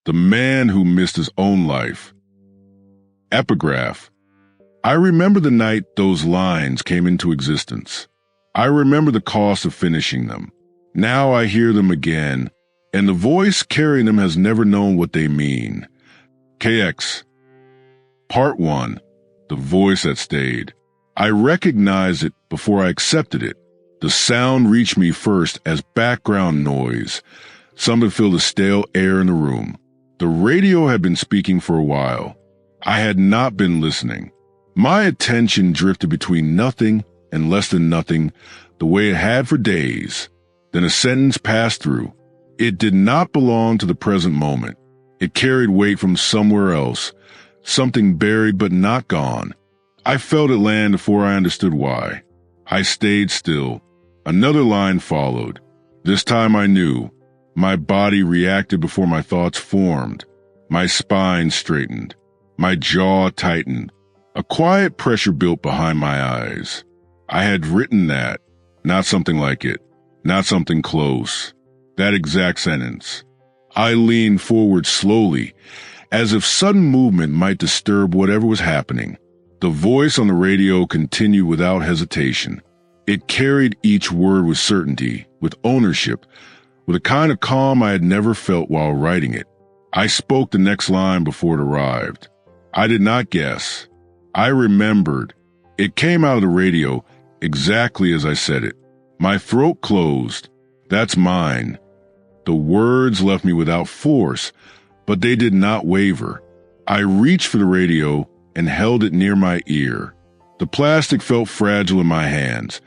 The man who missed his own life. Epigraph. I remember the night those lines came into existence. I remember the cost of finishing them. Now I hear them again, and the voice carrying them has never known what they mean. KX. Part 1. The voice that stayed. I recognized it before I accepted it. The sound reached me first as background noise, something to fill the stale air in the room. The radio had been speaking for a while. I had not been listening. My attention drifted between nothing and less than nothing, the way it had for days. Then a sentence passed through. It did not belong to the present moment. It carried weight from somewhere else, something buried but not gone. I felt it land before I understood why. I stayed still. Another line followed. This time I knew. My body reacted before my thoughts formed. My spine straightened. My jaw tightened. A quiet pressure built behind my eyes. I had written that, not something like it, not something close. That exact sentence. I leaned forward slowly, as if sudden movement might disturb whatever was happening. The voice on the radio continued without hesitation. It carried each word with certainty, with ownership, with a kind of calm I had never felt while writing it. I spoke the next line before it arrived. I did not guess. I remembered. It came out of the radio exactly as I said it. My throat closed. That's mine. The words left me without force, but they did not waver. I reached for the radio and held it near my ear. The plastic felt fragile in my hands,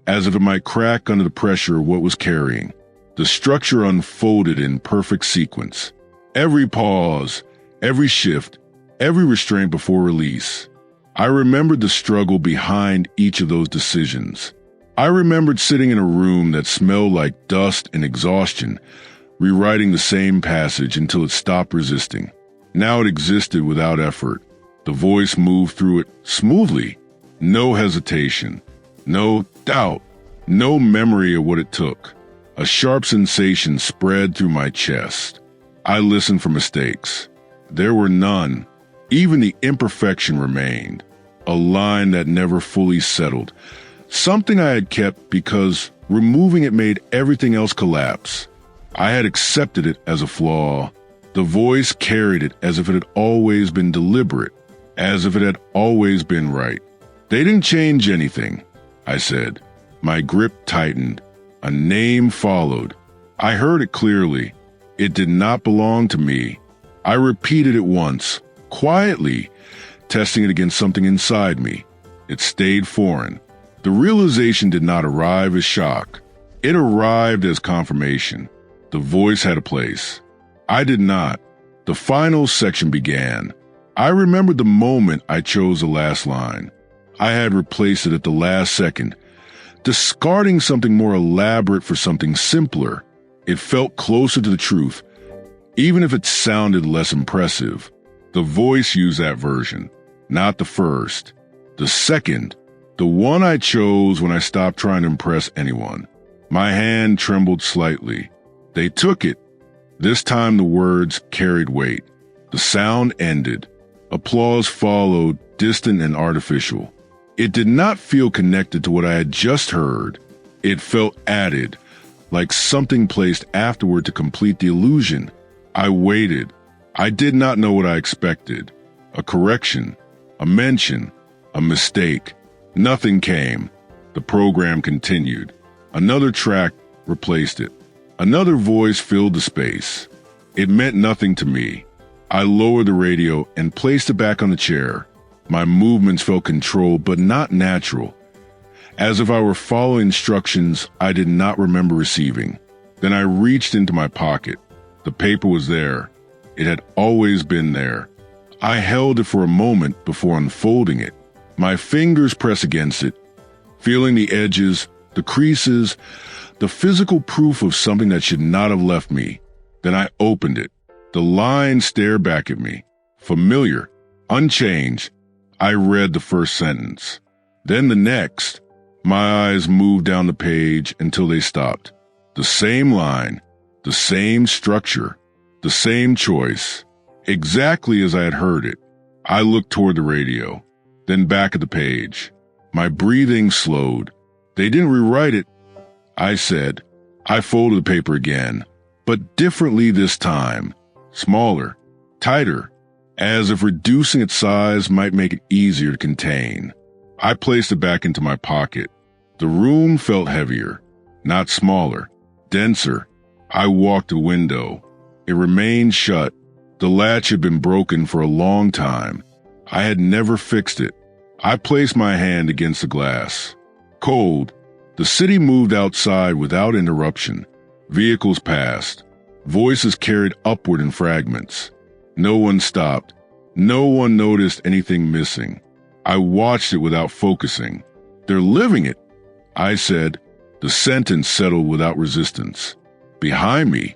as if it might crack under the pressure of what was carrying. The structure unfolded in perfect sequence. Every pause, every shift, every restraint before release. I remembered the struggle behind each of those decisions. I remembered sitting in a room that smelled like dust and exhaustion, rewriting the same passage until it stopped resisting. Now it existed without effort. The voice moved through it smoothly. No hesitation, no doubt, no memory of what it took. A sharp sensation spread through my chest. I listened for mistakes. There were none. Even the imperfection remained. A line that never fully settled. Something I had kept because removing it made everything else collapse. I had accepted it as a flaw. The voice carried it as if it had always been deliberate, as if it had always been right. They didn't change anything, I said. My grip tightened. A name followed. I heard it clearly. It did not belong to me. I repeated it once, quietly, testing it against something inside me. It stayed foreign. The realization did not arrive as shock. It arrived as confirmation. The voice had a place. I did not. The final section began. I remembered the moment I chose the last line. I had replaced it at the last second, discarding something more elaborate for something simpler. It felt closer to the truth, even if it sounded less impressive. The voice used that version, not the first. The second, the one I chose when I stopped trying to impress anyone. My hand trembled slightly. They took it. This time the words carried weight. The sound ended. Applause followed, distant and artificial. It did not feel connected to what I had just heard. It felt added, like something placed afterward to complete the illusion. I waited. I did not know what I expected. A correction, a mention, a mistake. Nothing came. The program continued. Another track replaced it. Another voice filled the space. It meant nothing to me. I lowered the radio and placed it back on the chair. My movements felt controlled but not natural, as if I were following instructions I did not remember receiving. Then I reached into my pocket. The paper was there. It had always been there. I held it for a moment before unfolding it. My fingers pressed against it, feeling the edges, the creases, the physical proof of something that should not have left me. Then I opened it. The line stared back at me, familiar, unchanged. I read the first sentence, then the next. My eyes moved down the page until they stopped. The same line, the same structure. The same choice. Exactly as I had heard it. I looked toward the radio, then back at the page. My breathing slowed. They didn't rewrite it, I said. I folded the paper again, but differently this time. Smaller, tighter, as if reducing its size might make it easier to contain. I placed it back into my pocket. The room felt heavier, not smaller, denser. I walked to the window. It remained shut. The latch had been broken for a long time. I had never fixed it. I placed my hand against the glass. Cold. The city moved outside without interruption. Vehicles passed. Voices carried upward in fragments. No one stopped. No one noticed anything missing. I watched it without focusing. They're living it, I said. The sentence settled without resistance. Behind me,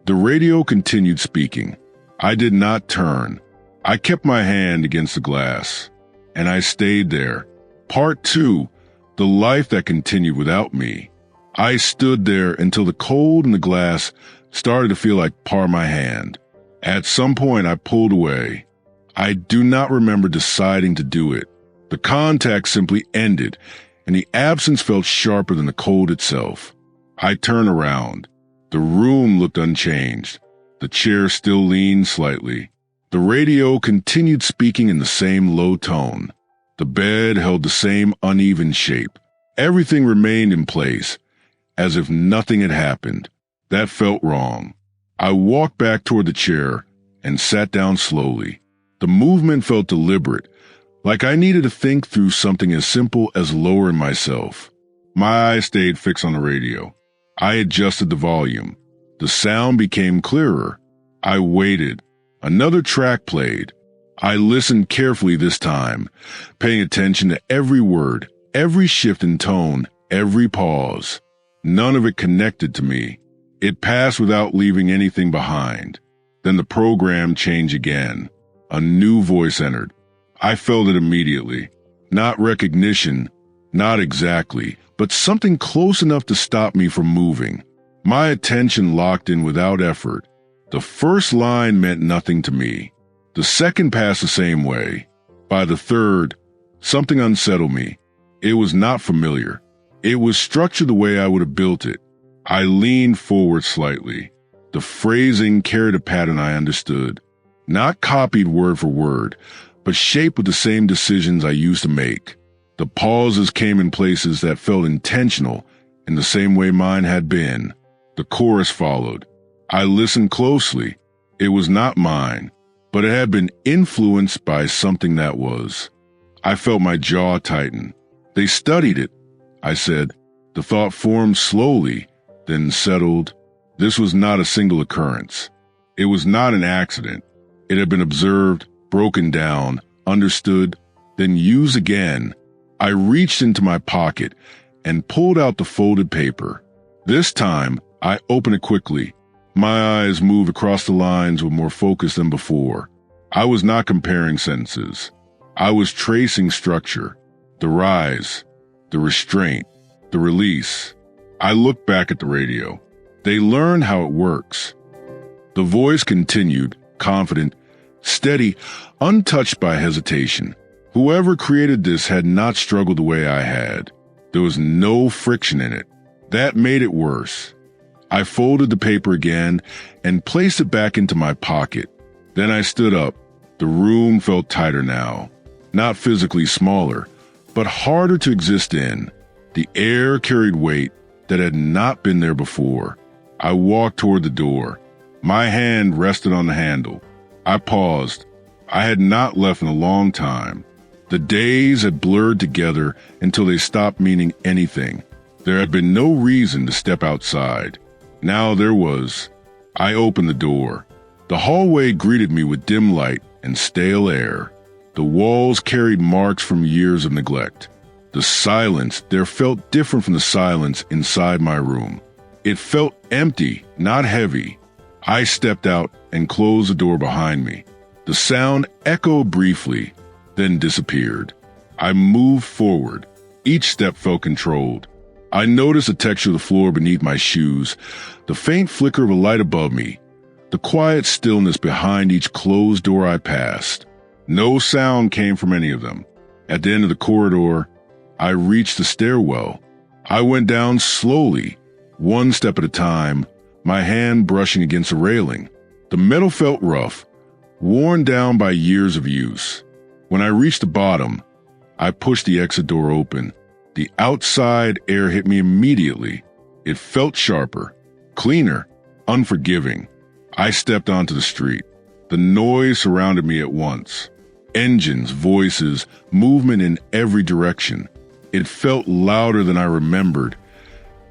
the radio continued speaking. I did not turn. I kept my hand against the glass, and I stayed there. Part 2, the life that continued without me. I stood there until the cold in the glass started to feel like part of my hand. At some point, I pulled away. I do not remember deciding to do it. The contact simply ended, and the absence felt sharper than the cold itself. I turned around. The room looked unchanged. The chair still leaned slightly. The radio continued speaking in the same low tone. The bed held the same uneven shape. Everything remained in place, as if nothing had happened. That felt wrong. I walked back toward the chair and sat down slowly. The movement felt deliberate, like I needed to think through something as simple as lowering myself. My eyes stayed fixed on the radio. I adjusted the volume. The sound became clearer. I waited. Another track played. I listened carefully this time, paying attention to every word, every shift in tone, every pause. None of it connected to me. It passed without leaving anything behind. Then the program changed again. A new voice entered. I felt it immediately. Not recognition, not exactly, but something close enough to stop me from moving. My attention locked in without effort. The first line meant nothing to me. The second passed the same way. By the third, something unsettled me. It was not familiar. It was structured the way I would have built it. I leaned forward slightly. The phrasing carried a pattern I understood. Not copied word for word, but shaped with the same decisions I used to make. The pauses came in places that felt intentional in the same way mine had been. The chorus followed. I listened closely. It was not mine, but it had been influenced by something that was. I felt my jaw tighten. They studied it, I said. The thought formed slowly, then settled. This was not a single occurrence. It was not an accident. It had been observed, broken down, understood, then used again. I reached into my pocket and pulled out the folded paper. This time, I opened it quickly. My eyes moved across the lines with more focus than before. I was not comparing sentences. I was tracing structure, the rise, the restraint, the release. I looked back at the radio. They learned how it works. The voice continued, confident, steady, untouched by hesitation. Whoever created this had not struggled the way I had. There was no friction in it. That made it worse. I folded the paper again and placed it back into my pocket. Then I stood up. The room felt tighter now. Not physically smaller, but harder to exist in. The air carried weight that had not been there before. I walked toward the door. My hand rested on the handle. I paused. I had not left in a long time. The days had blurred together until they stopped meaning anything. There had been no reason to step outside. Now there was. I opened the door. The hallway greeted me with dim light and stale air. The walls carried marks from years of neglect. The silence there felt different from the silence inside my room. It felt empty, not heavy. I stepped out and closed the door behind me. The sound echoed briefly, then disappeared. I moved forward. Each step felt controlled. I noticed the texture of the floor beneath my shoes, the faint flicker of a light above me. the quiet stillness behind each closed door I passed. No sound came from any of them. At the end of the corridor, I reached the stairwell. I went down slowly, one step at a time, my hand brushing against a railing. The metal felt rough, worn down by years of use. When I reached the bottom, I pushed the exit door open. The outside air hit me immediately. It felt sharper, cleaner, unforgiving. I stepped onto the street. The noise surrounded me at once. Engines, voices, movement in every direction. It felt louder than I remembered,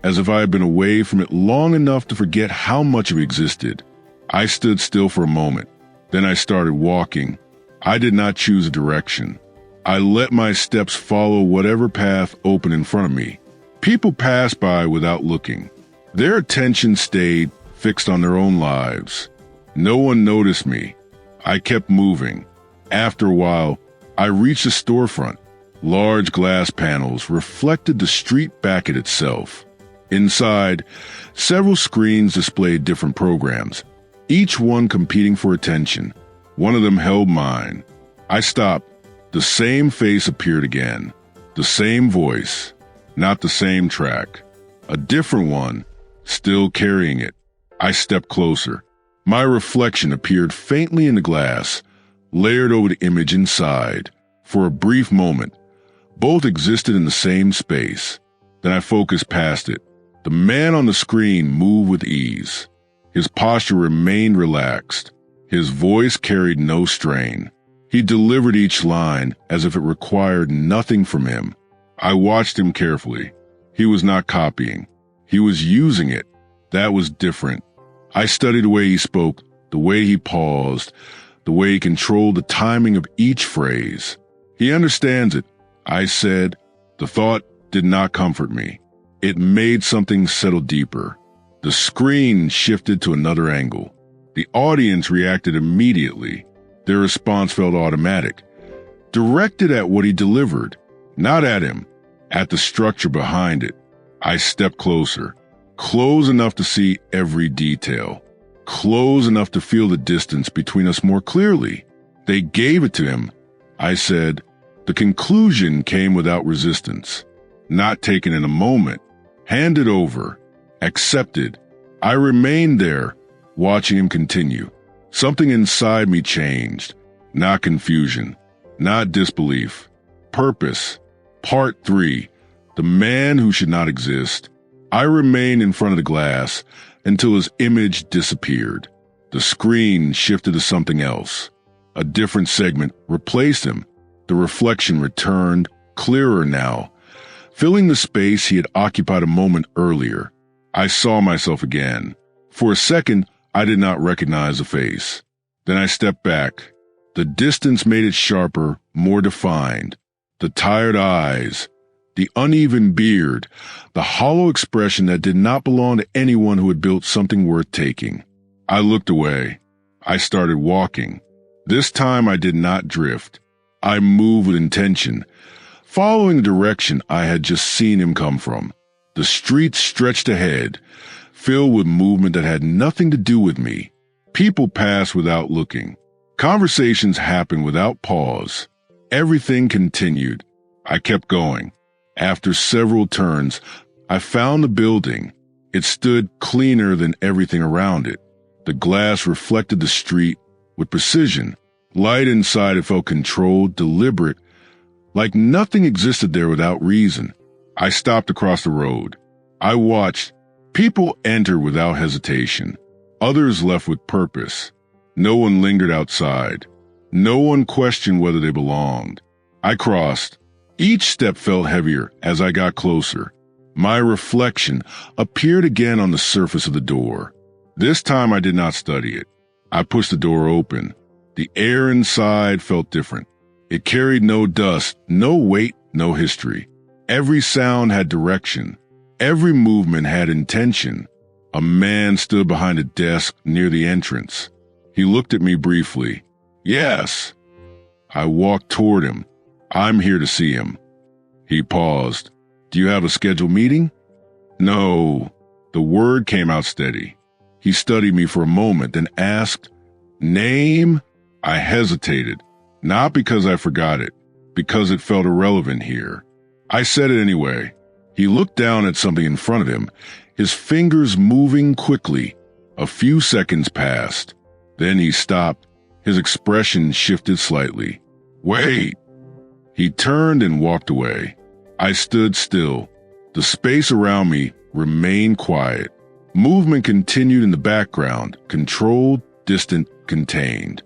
as if I had been away from it long enough to forget how much it existed. I stood still for a moment. Then I started walking. I did not choose a direction. I let my steps follow whatever path opened in front of me. People passed by without looking. Their attention stayed fixed on their own lives. No one noticed me. I kept moving. After a while, I reached a storefront. Large glass panels reflected the street back at itself. Inside, several screens displayed different programs, each one competing for attention. One of them held mine. I stopped. The same face appeared again. The same voice, not the same track. A different one, still carrying it. I stepped closer. My reflection appeared faintly in the glass, layered over the image inside. For a brief moment, both existed in the same space. Then I focused past it. The man on the screen moved with ease. His posture remained relaxed. His voice carried no strain. He delivered each line as if it required nothing from him. I watched him carefully. He was not copying. He was using it. That was different. I studied the way he spoke, the way he paused, the way he controlled the timing of each phrase. He understands it, I said. The thought did not comfort me. It made something settle deeper. The screen shifted to another angle. The audience reacted immediately. Their response felt automatic, directed at what he delivered, not at him, at the structure behind it. I stepped closer, close enough to see every detail, close enough to feel the distance between us more clearly. They gave it to him, I said. The conclusion came without resistance, not taken in a moment, handed over, accepted. I remained there, watching him continue. Something inside me changed, not confusion, not disbelief. Purpose. Part 3. The man who should not exist. I remained in front of the glass until his image disappeared. The screen shifted to something else. A different segment replaced him. The reflection returned, clearer now, filling the space he had occupied a moment earlier. I saw myself again. For a second, I did not recognize the face. Then I stepped back. The distance made it sharper, more defined. The tired eyes, the uneven beard, the hollow expression that did not belong to anyone who had built something worth taking. I looked away. I started walking. This time I did not drift. I moved with intention, following the direction I had just seen him come from. The street stretched ahead, filled with movement that had nothing to do with me. People passed without looking. Conversations happened without pause. Everything continued. I kept going. After several turns, I found the building. It stood cleaner than everything around it. The glass reflected the street with precision. Light inside it felt controlled, deliberate, like nothing existed there without reason. I stopped across the road. I watched. People entered without hesitation. Others left with purpose. No one lingered outside. No one questioned whether they belonged. I crossed. Each step felt heavier as I got closer. My reflection appeared again on the surface of the door. This time I did not study it. I pushed the door open. The air inside felt different. It carried no dust, no weight, no history. Every sound had direction. Every movement had intention. A man stood behind a desk near the entrance. He looked at me briefly. Yes. I walked toward him. I'm here to see him. He paused. Do you have a scheduled meeting? No. The word came out steady. He studied me for a moment, then asked, "Name?" I hesitated, not because I forgot it, because it felt irrelevant here. I said it anyway. He looked down at something in front of him, his fingers moving quickly. A few seconds passed. Then he stopped. His expression shifted slightly. "Wait." He turned and walked away. I stood still. The space around me remained quiet. Movement continued in the background, controlled, distant, contained.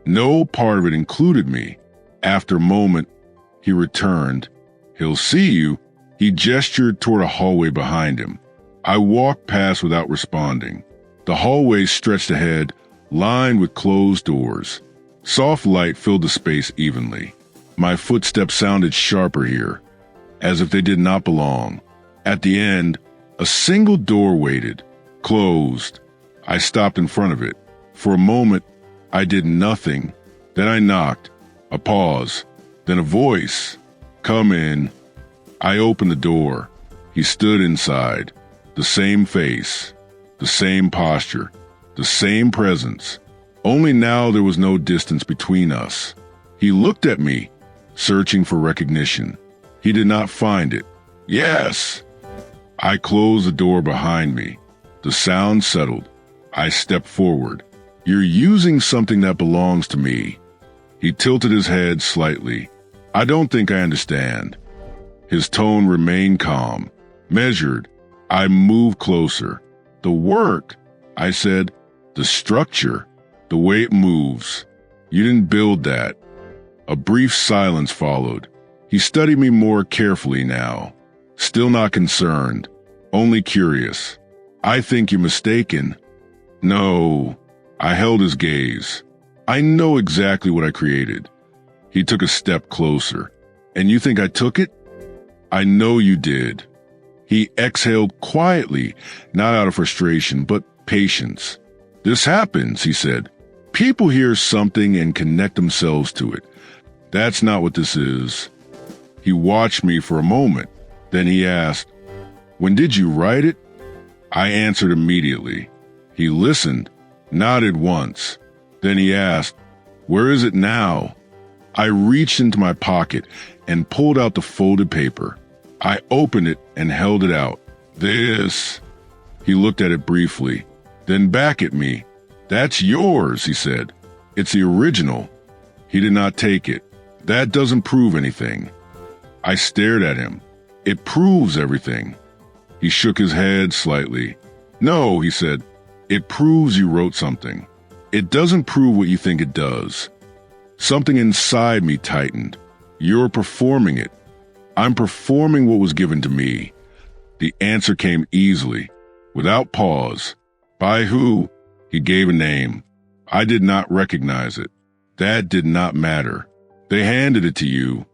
No part of it included me. After a moment, he returned. "He'll see you." He gestured toward a hallway behind him. I walked past without responding. The hallway stretched ahead, lined with closed doors. Soft light filled the space evenly. My footsteps sounded sharper here, as if they did not belong. At the end, a single door waited, closed. I stopped in front of it. For a moment, I did nothing. Then I knocked. A pause. Then a voice. "Come in." I opened the door. He stood inside. The same face. The same posture. The same presence. Only now there was no distance between us. He looked at me, searching for recognition. He did not find it. "Yes." I closed the door behind me. The sound settled. I stepped forward. "You're using something that belongs to me." He tilted his head slightly. "I don't think I understand." His tone remained calm, measured. I moved closer. "The work," I said. "The structure, the way it moves. You didn't build that." A brief silence followed. He studied me more carefully now. Still not concerned, only curious. "I think you're mistaken." "No." I held his gaze. "I know exactly what I created." He took a step closer. "And you think I took it?" "I know you did." He exhaled quietly, not out of frustration, but patience. "This happens," he said. "People hear something and connect themselves to it. That's not what this is." He watched me for a moment. Then he asked, "When did you write it?" I answered immediately. He listened, nodded once. Then he asked, "Where is it now?" I reached into my pocket and pulled out the folded paper. I opened it and held it out. "This." He looked at it briefly, then back at me. "That's yours," he said. "It's the original." He did not take it. "That doesn't prove anything." I stared at him. "It proves everything." He shook his head slightly. "No," he said. "It proves you wrote something. It doesn't prove what you think it does." Something inside me tightened. "You're performing it." "I'm performing what was given to me." The answer came easily, without pause. "By who?" He gave a name. I did not recognize it. That did not matter. "They handed it to you."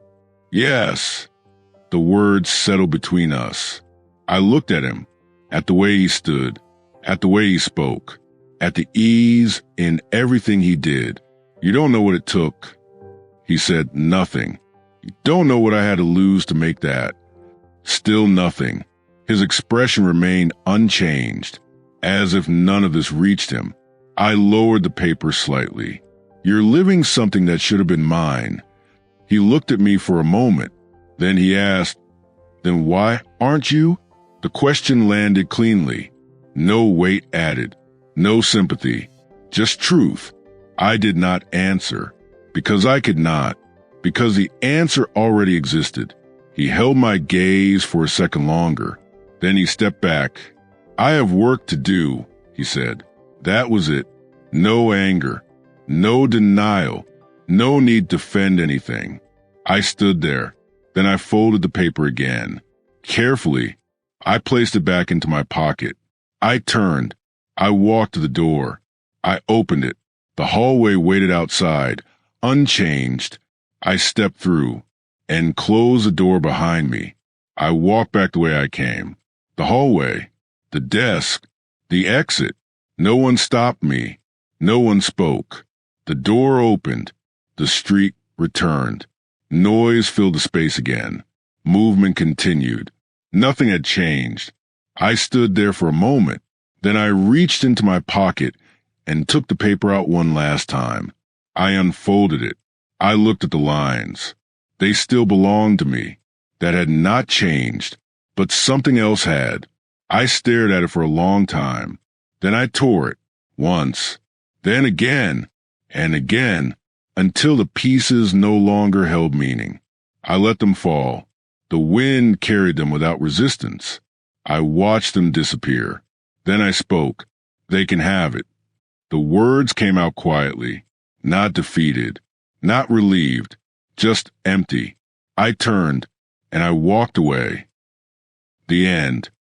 "Yes." The words settled between us. I looked at him, at the way he stood, at the way he spoke, at the ease in everything he did. "You don't know what it took." He said nothing. "You don't know what I had to lose to make that." Still nothing. His expression remained unchanged, as if none of this reached him. I lowered the paper slightly. "You're living something that should have been mine." He looked at me for a moment. Then he asked, "Then why aren't you?" The question landed cleanly. No weight added. No sympathy. Just truth. I did not answer. Because I could not. Because the answer already existed. He held my gaze for a second longer. Then he stepped back. "I have work to do," he said. That was it. No anger. No denial. No need to defend anything. I stood there. Then I folded the paper again. Carefully, I placed it back into my pocket. I turned. I walked to the door. I opened it. The hallway waited outside, unchanged. I stepped through and closed the door behind me. I walked back the way I came. The hallway, the desk, the exit. No one stopped me. No one spoke. The door opened. The street returned. Noise filled the space again. Movement continued. Nothing had changed. I stood there for a moment, Then I reached into my pocket and took the paper out one last time. I unfolded it. I looked at the lines. They still belonged to me. That had not changed, but something else had. I stared at it for a long time. Then I tore it, once, then again, and again, until the pieces no longer held meaning. I let them fall. The wind carried them without resistance. I watched them disappear. Then I spoke. They can have it. The words came out quietly, not defeated, not relieved, just empty. I turned, and I walked away. The end.